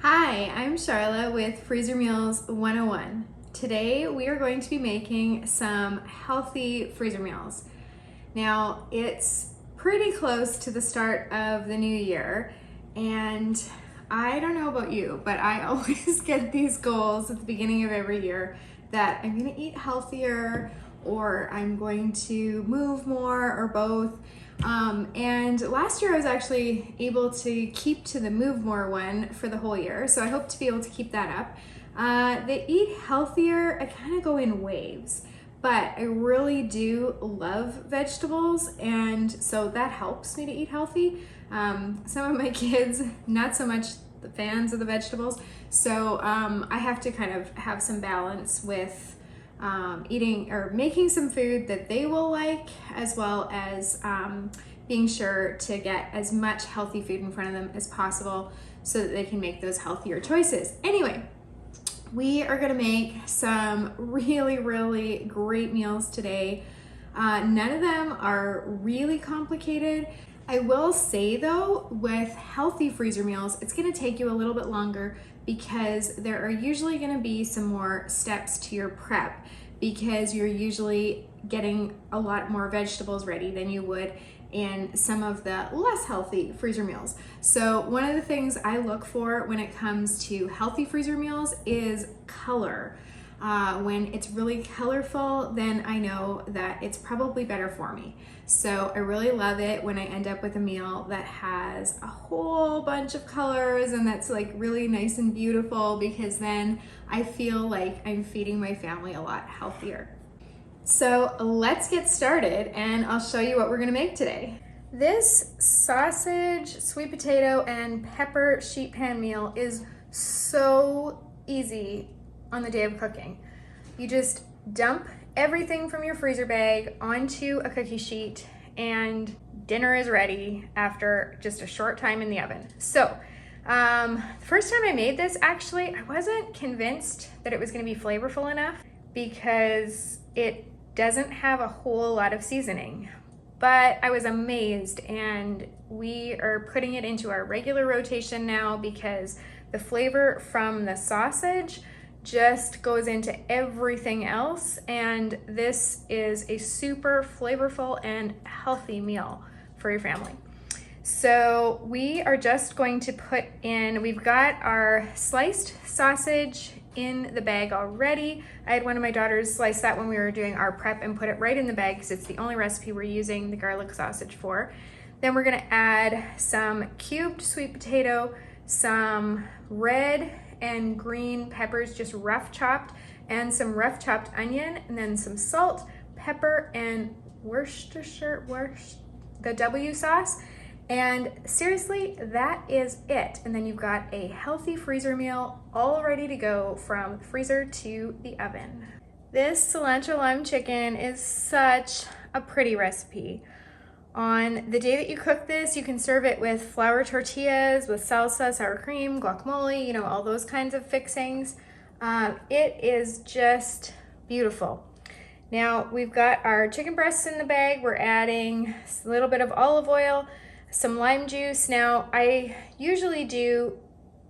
Hi, I'm Charlotte with Freezer Meals 101. Today we are going to be making some healthy freezer meals. Now it's pretty close to the start of the new year, and I don't know about you, but I always get these goals at the beginning of every year that I'm gonna eat healthier or I'm going to move more or both. And last year I was actually able to keep to the move more one for the whole year. So I hope to be able to keep that up. The eat healthier, I kind of go in waves, but I really do love vegetables. And so that helps me to eat healthy. Some of my kids, not so much the fans of the vegetables. So I have to kind of have some balance with eating or making some food that they will like, as well as being sure to get as much healthy food in front of them as possible so that they can make those healthier choices. Anyway, we are gonna make some really great meals today. None of them are really complicated. I will say though, with healthy freezer meals, it's gonna take you a little bit longer because there are usually gonna be some more steps to your prep because you're usually getting a lot more vegetables ready than you would in some of the less healthy freezer meals. So one of the things I look for when it comes to healthy freezer meals is color. When it's really colorful, then I know that it's probably better for me. So I really love it when I end up with a meal that has a whole bunch of colors and that's like really nice and beautiful, because then I feel like I'm feeding my family a lot healthier. So let's get started and I'll show you what we're gonna make today. This sausage, sweet potato, and pepper sheet pan meal is so easy on the day of cooking. You just dump everything from your freezer bag onto a cookie sheet and dinner is ready after just a short time in the oven. So the first time I made this, actually, I wasn't convinced that it was gonna be flavorful enough because it doesn't have a whole lot of seasoning. But I was amazed, and we are putting it into our regular rotation now because the flavor from the sausage just goes into everything else, and this is a super flavorful and healthy meal for your family. So we are just going to put in, we've got our sliced sausage in the bag already. I had one of my daughters slice that when we were doing our prep and put it right in the bag because it's the only recipe we're using the garlic sausage for. Then we're gonna add some cubed sweet potato, some red and green peppers, just rough chopped, and some rough chopped onion, and then some salt, pepper, and Worcestershire, the W sauce. And seriously, that is it. And then you've got a healthy freezer meal all ready to go from the freezer to the oven. This cilantro lime chicken is such a pretty recipe. On the day that you cook this, you can serve it with flour tortillas, with salsa, sour cream, guacamole, you know, all those kinds of fixings. It is just beautiful. Now we've got our chicken breasts in the bag. We're adding a little bit of olive oil, some lime juice. Now I usually do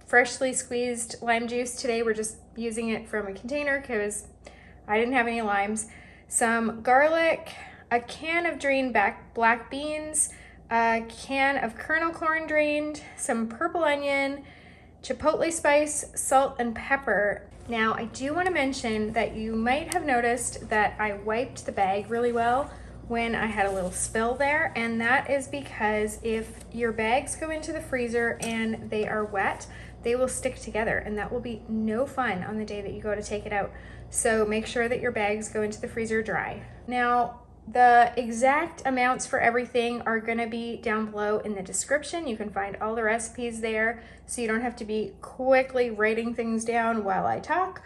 freshly squeezed lime juice. Today we're just using it from a container because I didn't have any limes. Some garlic, a can of drained black beans, a can of kernel corn drained, some purple onion, chipotle spice, salt, and pepper. Now I do want to mention that you might have noticed that I wiped the bag really well when I had a little spill there, and that is because if your bags go into the freezer and they are wet, they will stick together, and that will be no fun on the day that you go to take it out. So make sure that your bags go into the freezer dry. Now, the exact amounts for everything are gonna be down below in the description. You can find all the recipes there, so you don't have to be quickly writing things down while I talk.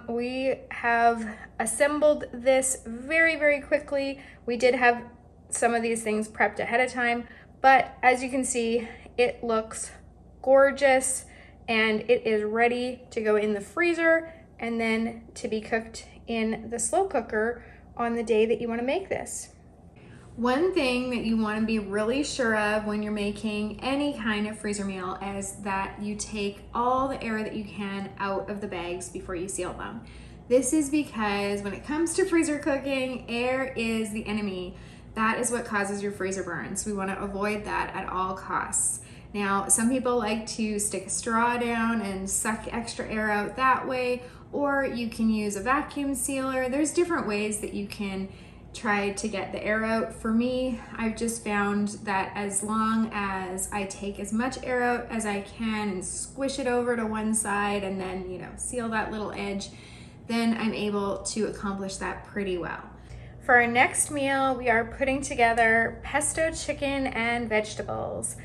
We have assembled this very quickly. We did have some of these things prepped ahead of time, but as you can see, it looks gorgeous and it is ready to go in the freezer and then to be cooked in the slow cooker on the day that you want to make this. One thing that you want to be really sure of when you're making any kind of freezer meal is that you take all the air that you can out of the bags before you seal them. This is because when it comes to freezer cooking, air is the enemy. That is what causes your freezer burns. We want to avoid that at all costs. Now, some people like to stick a straw down and suck extra air out that way, or you can use a vacuum sealer. There's different ways that you can try to get the air out. For me, I've just found that as long as I take as much air out as I can and squish it over to one side and then, seal that little edge, then I'm able to accomplish that pretty well. For our next meal, we are putting together pesto chicken and vegetables.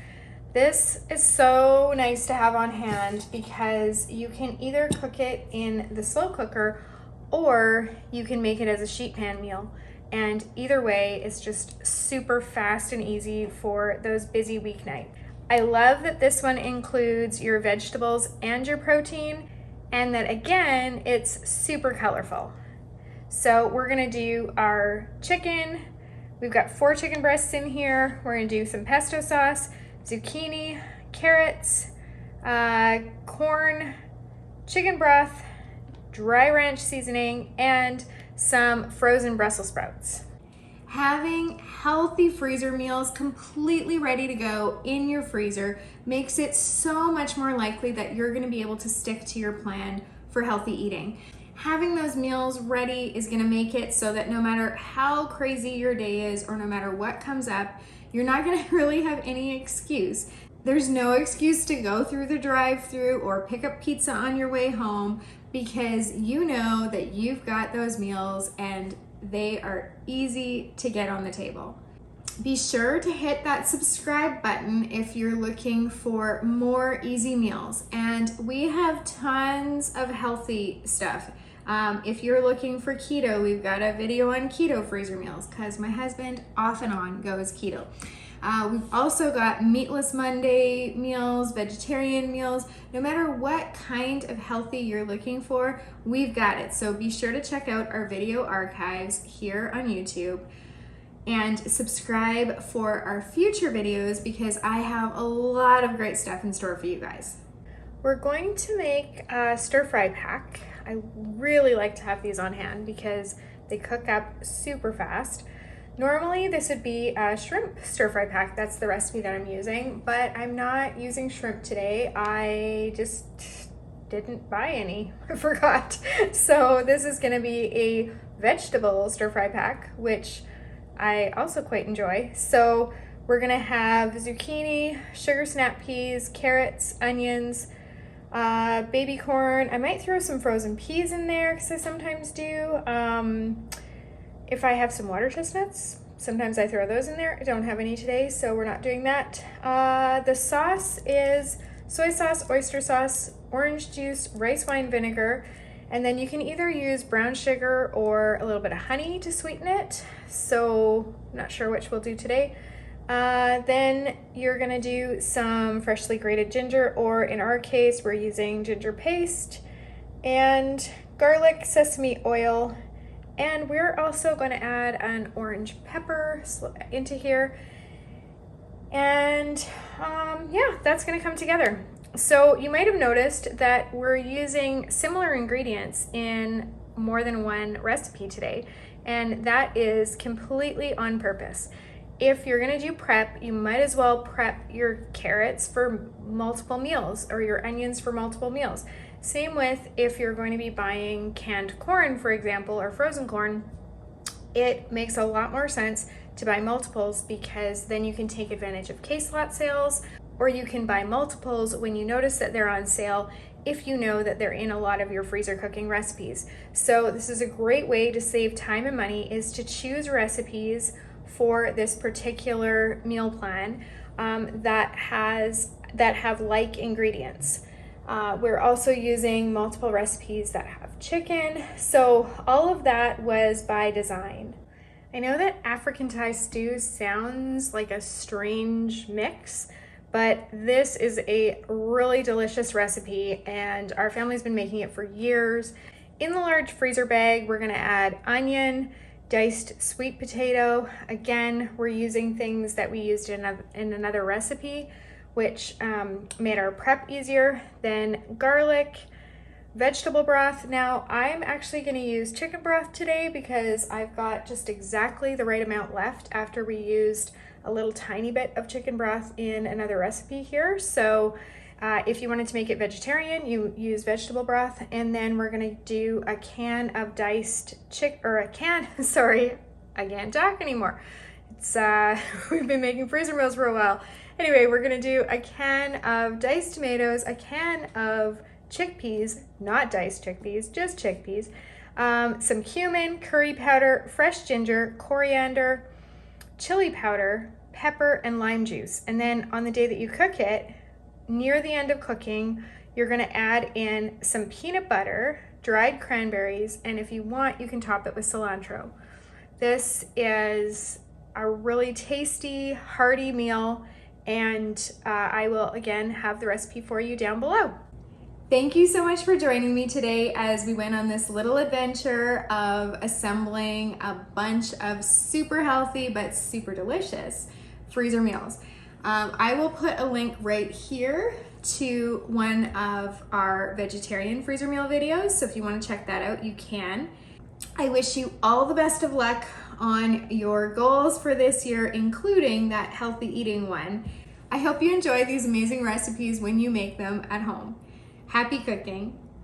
This is so nice to have on hand because you can either cook it in the slow cooker or you can make it as a sheet pan meal. And either way, it's just super fast and easy for those busy weeknights. I love that this one includes your vegetables and your protein, and that again, it's super colorful. So we're gonna do our chicken. We've got 4 chicken breasts in here. We're gonna do some pesto sauce, zucchini, carrots, corn, chicken broth, dry ranch seasoning, and some frozen Brussels sprouts. Having healthy freezer meals completely ready to go in your freezer makes it so much more likely that you're going to be able to stick to your plan for healthy eating. Having those meals ready is going to make it so that no matter how crazy your day is or no matter what comes up, you're not going to really have any excuse. There's no excuse to go through the drive-thru or pick up pizza on your way home because you know that you've got those meals and they are easy to get on the table. Be sure to hit that subscribe button if you're looking for more easy meals. And we have tons of healthy stuff. If you're looking for keto, we've got a video on keto freezer meals because my husband off and on goes keto. We've also got meatless Monday meals, vegetarian meals. No matter what kind of healthy you're looking for, we've got it. So be sure to check out our video archives here on YouTube and subscribe for our future videos because I have a lot of great stuff in store for you guys. We're going to make a stir fry pack. I really like to have these on hand because they cook up super fast. Normally this would be a shrimp stir fry pack. That's the recipe that I'm using, but I'm not using shrimp today. I just didn't buy any, I forgot. So this is gonna be a vegetable stir fry pack, which I also quite enjoy. So we're gonna have zucchini, sugar snap peas, carrots, onions, baby corn. I might throw some frozen peas in there because I sometimes do. If I have some water chestnuts, sometimes I throw those in there. I don't have any today, so we're not doing that. The sauce is soy sauce, oyster sauce, orange juice, rice wine vinegar, and then you can either use brown sugar or a little bit of honey to sweeten it. So I'm not sure which we'll do today. Then you're gonna do some freshly grated ginger, or in our case, we're using ginger paste and garlic, sesame oil, and we're also going to add an orange pepper into here. And yeah, that's going to come together. So you might have noticed that we're using similar ingredients in more than one recipe today, and that is completely on purpose. If you're going to do prep, you might as well prep your carrots for multiple meals or your onions for multiple meals. Same with if you're going to be buying canned corn, for example, or frozen corn, it makes a lot more sense to buy multiples because then you can take advantage of case lot sales, or you can buy multiples when you notice that they're on sale if you know that they're in a lot of your freezer cooking recipes. So this is a great way to save time and money, is to choose recipes for this particular meal plan that have like ingredients. We're also using multiple recipes that have chicken. So all of that was by design. I know that African Thai stew sounds like a strange mix, but this is a really delicious recipe and our family's been making it for years. In the large freezer bag, we're gonna add onion, diced sweet potato. Again, we're using things that we used in another recipe, which made our prep easier. Then garlic, vegetable broth. Now I'm actually going to use chicken broth today because I've got just exactly the right amount left after we used a little tiny bit of chicken broth in another recipe here. So if you wanted to make it vegetarian, you use vegetable broth. And then we're going to do a can of diced I can't talk anymore. It's we've been making freezer meals for a while. Anyway, we're going to do a can of diced tomatoes, a can of chickpeas, not diced chickpeas, just chickpeas, some cumin, curry powder, fresh ginger, coriander, chili powder, pepper, and lime juice. And then on the day that you cook it, near the end of cooking, you're going to add in some peanut butter, dried cranberries, and if you want, you can top it with cilantro. This is a really tasty, hearty meal, and I will again have the recipe for you down below. Thank you so much for joining me today as we went on this little adventure of assembling a bunch of super healthy but super delicious freezer meals. I will put a link right here to one of our vegetarian freezer meal videos, so if you want to check that out, you can. I wish you all the best of luck on your goals for this year, including that healthy eating one. I hope you enjoy these amazing recipes when you make them at home. Happy cooking!